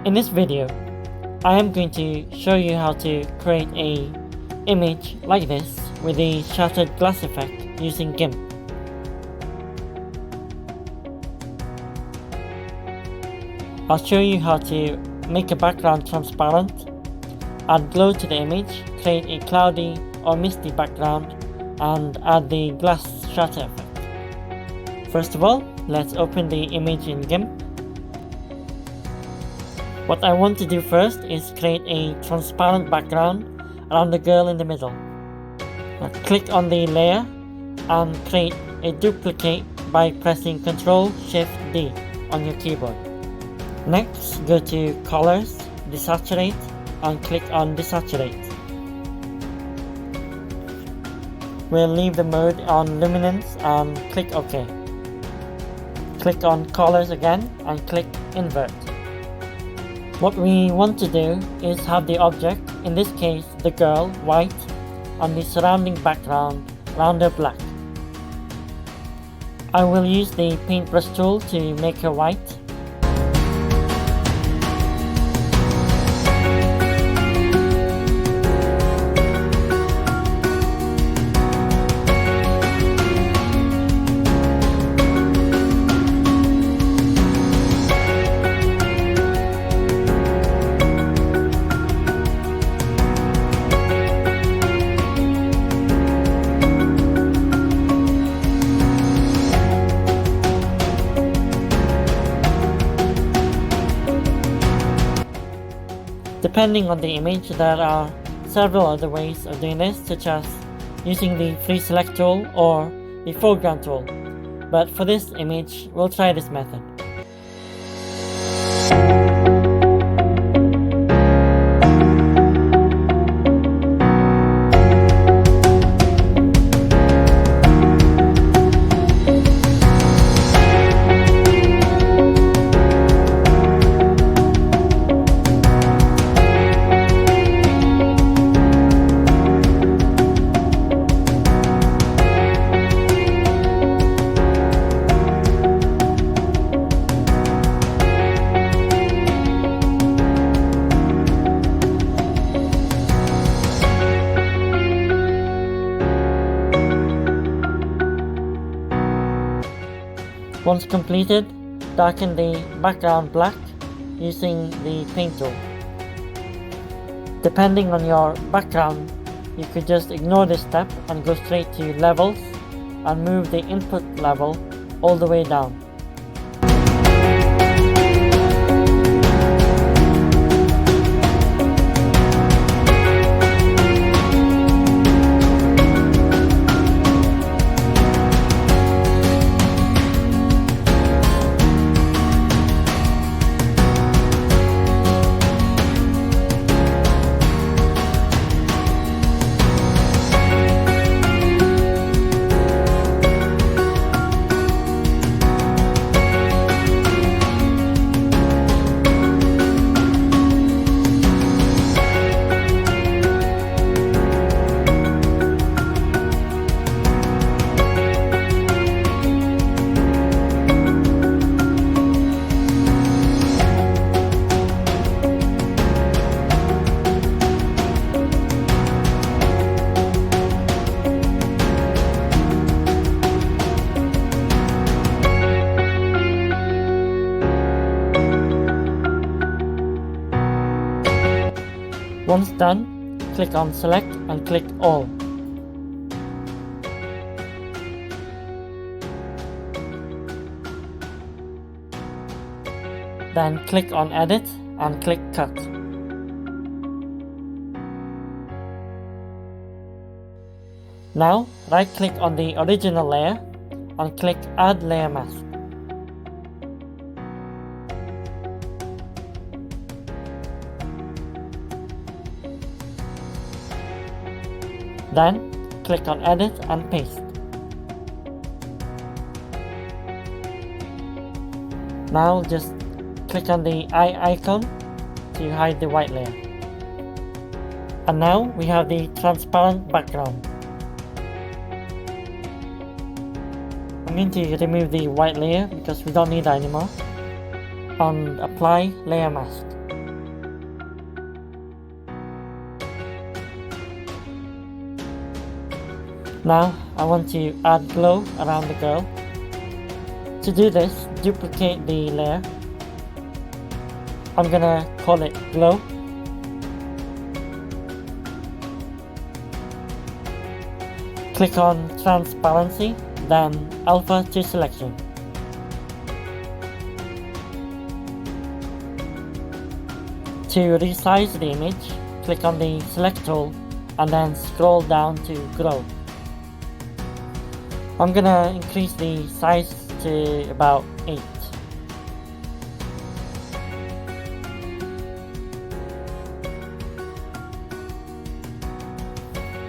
In this video, I am going to show you how to create an image like this with the shattered glass effect using Gimp. I'll show you how to make a background transparent, add glow to the image, create a cloudy or misty background, and add the glass shatter effect. First of all, let's open the image in Gimp. What I want to do first is create a transparent background around the girl in the middle. Now click on the layer and create a duplicate by pressing Ctrl-Shift-D on your keyboard. Next, go to Colors, Desaturate, and click on Desaturate. We'll leave the mode on Luminance and click OK. Click on Colors again and click Invert. What we want to do is have the object, in this case the girl, white, and the surrounding background rounded black. I will use the paintbrush tool to make her white. Depending on the image, there are several other ways of doing this, such as using the free select tool or the foreground tool, but for this image we'll try this method. Once completed, darken the background black using the paint tool. Depending on your background, you could just ignore this step and go straight to levels and move the input level all the way down. Once done, click on Select and click All. Then click on Edit and click Cut. Now, right-click on the original layer and click Add Layer Mask. Then, click on Edit and Paste. Now just click on the eye icon to hide the white layer. And now we have the transparent background. I'm going to remove the white layer because we don't need that anymore. And apply layer mask. Now I want to add glow around the girl. To do this, duplicate the layer. I'm gonna call it glow. Click on transparency, then alpha to selection. To resize the image, click on the select tool and then scroll down to grow. I'm gonna increase the size to about 8.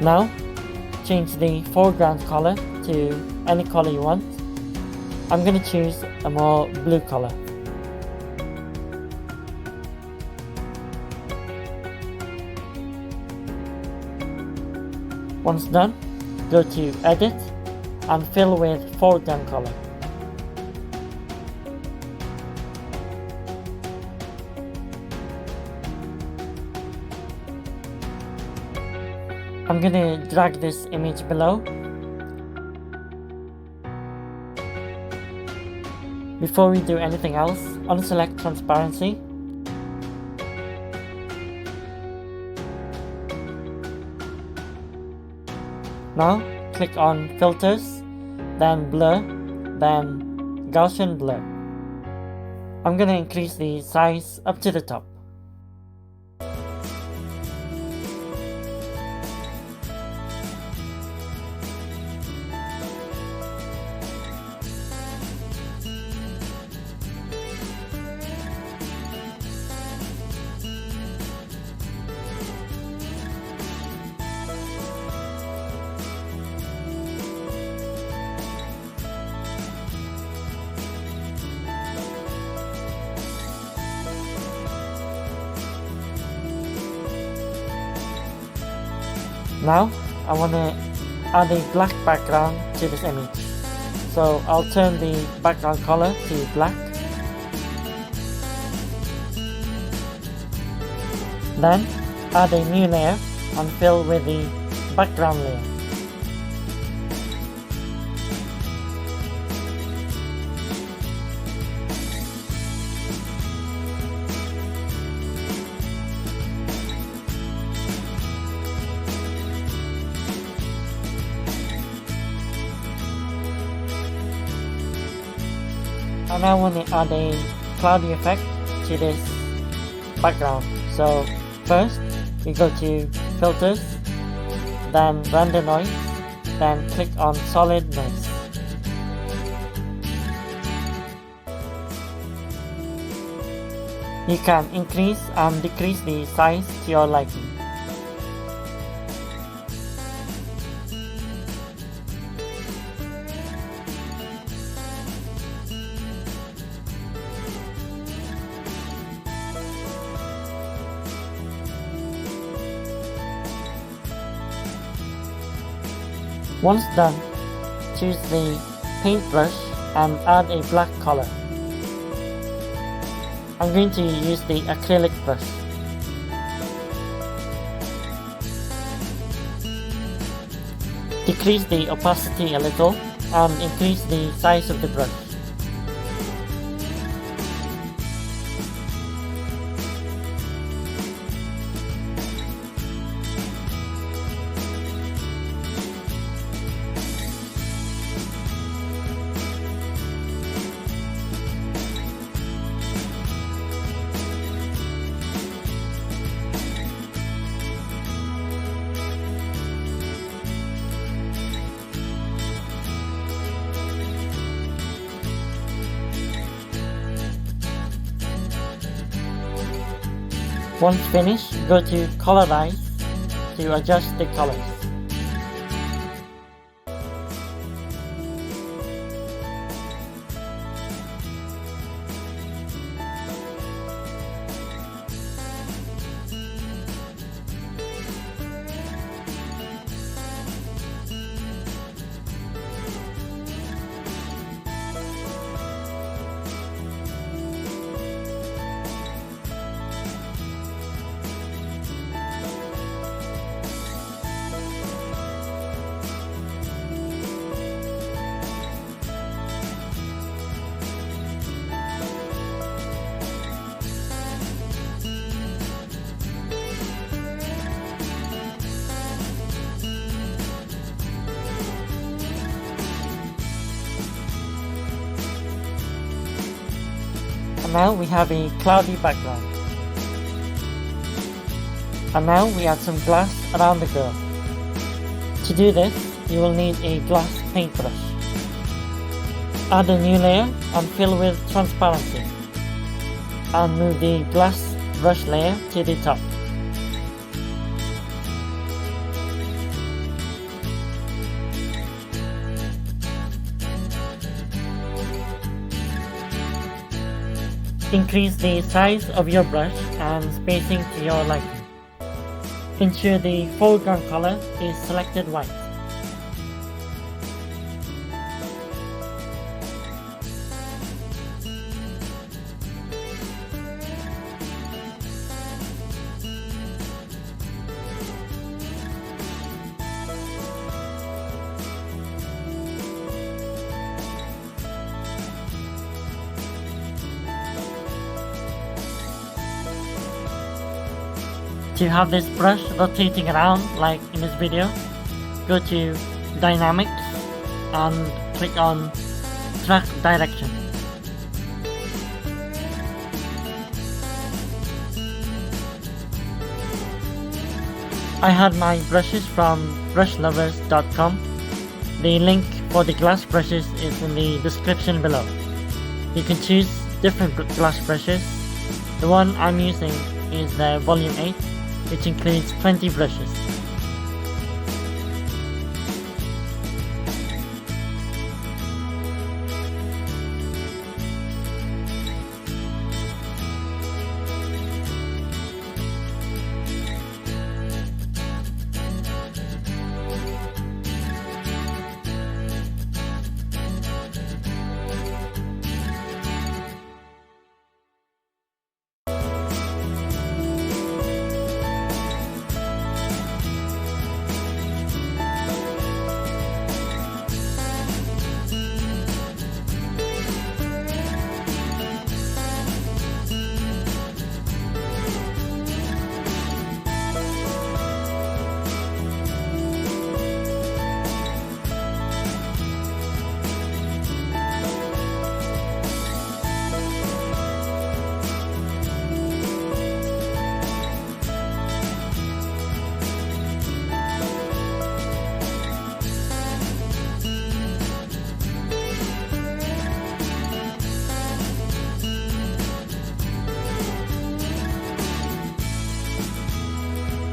Now, change the foreground color to any color you want. I'm gonna choose a more blue color. Once done, go to Edit and fill with foreground color. I'm gonna drag this image below. Before we do anything else, unselect transparency. Now, click on filters, then blur, then Gaussian blur. I'm gonna increase the size up to the top. Now, I want to add a black background to this image. So I'll turn the background color to black. Then, add a new layer and fill with the background layer. And I want to add a cloudy effect to this background. So first, we go to filters, then render noise, then click on solid noise. You can increase and decrease the size to your liking. Once done, choose the paintbrush and add a black color. I'm going to use the acrylic brush. Decrease the opacity a little and increase the size of the brush. Once finished, go to colorize to adjust the colors. Now we have a cloudy background. And now we add some glass around the girl. To do this, you will need a glass paintbrush. Add a new layer and fill with transparency. And move the glass brush layer to the top. Increase the size of your brush and spacing to your liking. Ensure the foreground color is selected white. To have this brush rotating around like in this video, go to Dynamics and click on Track Direction. I had my brushes from brushlovers.com. The link for the glass brushes is in the description below. You can choose different glass brushes. The one I'm using is the Volume 8, which includes 20 brushes.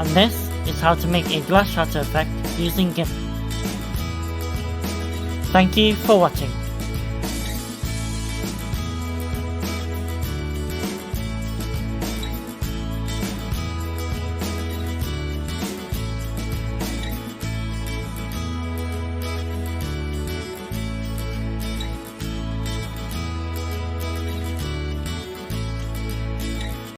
And this is how to make a glass shatter effect using Gimp. Thank you for watching.